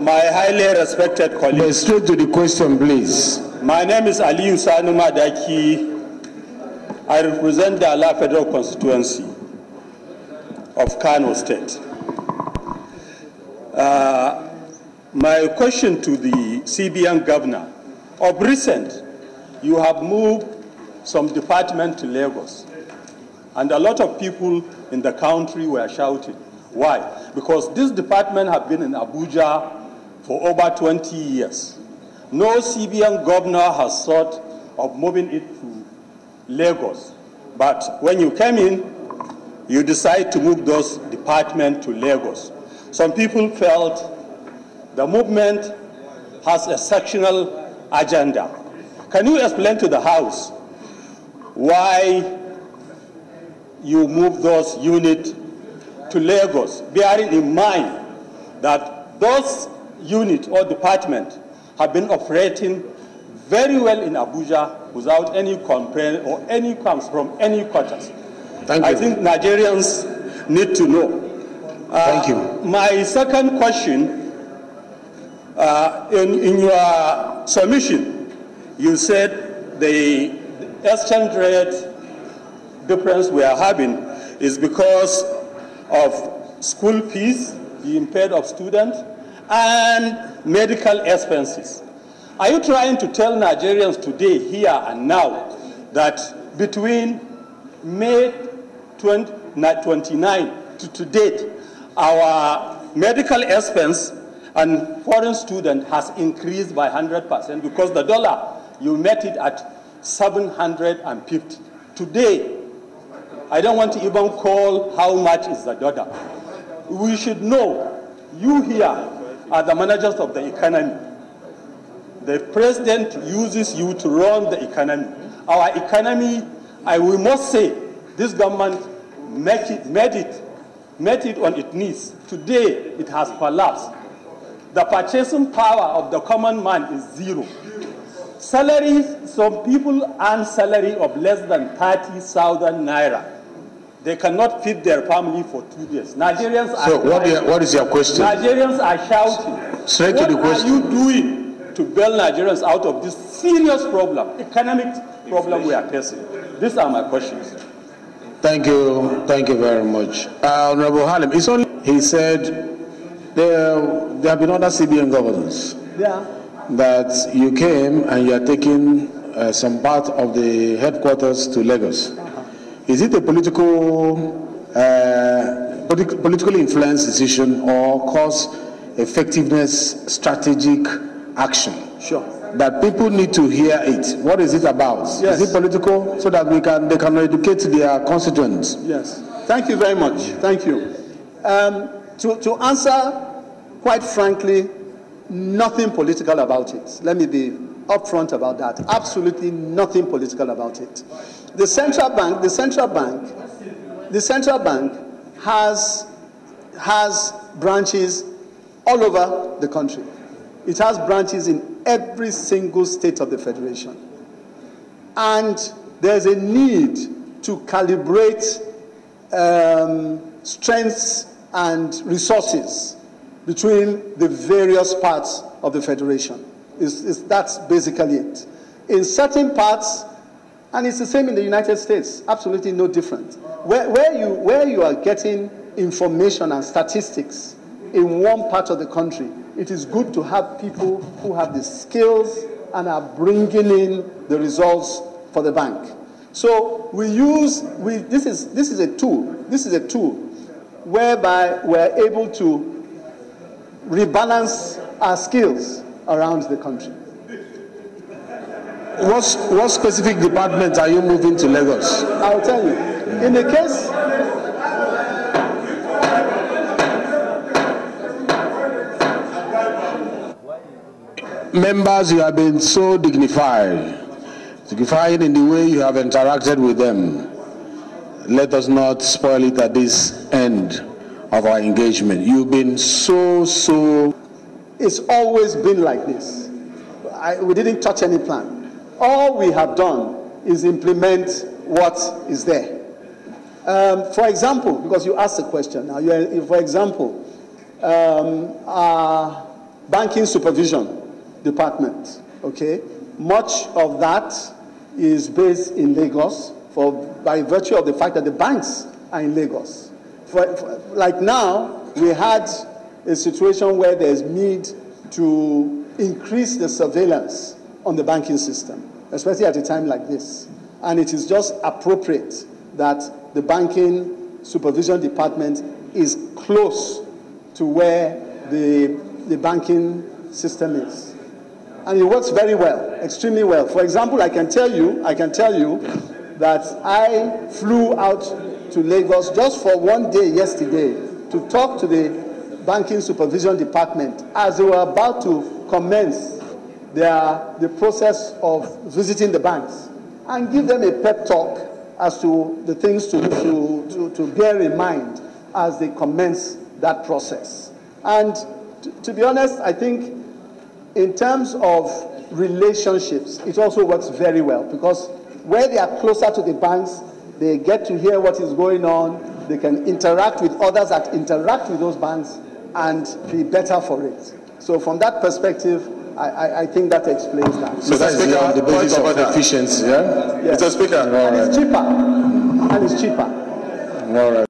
My highly respected colleagues. But straight to the question, please. My name is Aliyu, Sani, Madaki. I represent the Ala Federal Constituency of Kano State. My question to the CBN governor, of recent, you have moved some department to Lagos, and a lot of people in the country were shouting. Why? Because this department have been in Abuja for over 20 years. No CBN governor has thought of moving it to Lagos. But when you came in, you decide to move those departments to Lagos. Some people felt the movement has a sectional agenda. Can you explain to the House why you move those units to Lagos, bearing in mind that those units or departments have been operating very well in Abuja without any complaint or any comes from any quarters? I think Nigerians need to know. Thank you. My second question, in your submission, you said the exchange rate difference we are having is because of school fees being paid of students and medical expenses. Are you trying to tell Nigerians today, here and now, that between May 29 to date, our medical expense and foreign student has increased by 100% because the dollar, you met it at 750. Today, I don't want to even call how much is the dollar. We should know, you here are the managers of the economy. The president uses you to run the economy. Our economy, we must say, this government made it on its knees. Today, it has collapsed. The purchasing power of the common man is zero. Salaries, some people earn salary of less than 30,000 naira. They cannot feed their family for 2 days. Nigerians are So what is your question? Nigerians are shouting. Straight to the question. What are you doing to bail Nigerians out of this serious problem, economic problem we are facing? These are my questions. Thank you very much. Honorable Halim, he said there have been other CBN governors. Yeah. That you came and you are taking some part of the headquarters to Lagos. Is it a politically influenced decision or cost effectiveness strategic action? Sure. That people need to hear it. What is it about? Yes. Is it political so that they can educate their constituents? Yes. Thank you very much. Thank you. To answer, quite frankly, nothing political about it. Let me be upfront about that. Absolutely nothing political about it. The central bank has branches all over the country. It has branches in every single state of the Federation. And there's a need to calibrate strengths and resources between the various parts of the Federation. That's basically it. In certain parts, and it's the same in the United States, absolutely no different. Where you are getting information and statistics in one part of the country, it is good to have people who have the skills and are bringing in the results for the bank. So this is a tool whereby we're able to rebalance our skills around the country. What specific department are you moving to Lagos? I'll tell you. In the case, members, you have been so dignified in the way you have interacted with them. Let us not spoil it at this end of our engagement. You've been so. It's always been like this. We didn't touch any plan. All we have done is implement what is there. For example, because you asked the question now, for example, banking supervision department, okay? Much of that is based in Lagos by virtue of the fact that the banks are in Lagos. Like now, we had a situation where there's need to increase the surveillance on the banking system, especially at a time like this. And it is just appropriate that the banking supervision department is close to where the banking system is. And it works very well, extremely well. For example, I can tell you that I flew out to Lagos just for one day yesterday to talk to the banking supervision department as they were about to commence the process of visiting the banks, and give them a pep talk as to the things to bear in mind as they commence that process. And to be honest, I think in terms of relationships, it also works very well, because where they are closer to the banks, they get to hear what is going on, they can interact with others that interact with those banks and be better for it. So from that perspective, I think that explains that. So that's the basis of efficiency, yeah? Yes. Mr. Speaker. And it's cheaper. And it's cheaper. All right.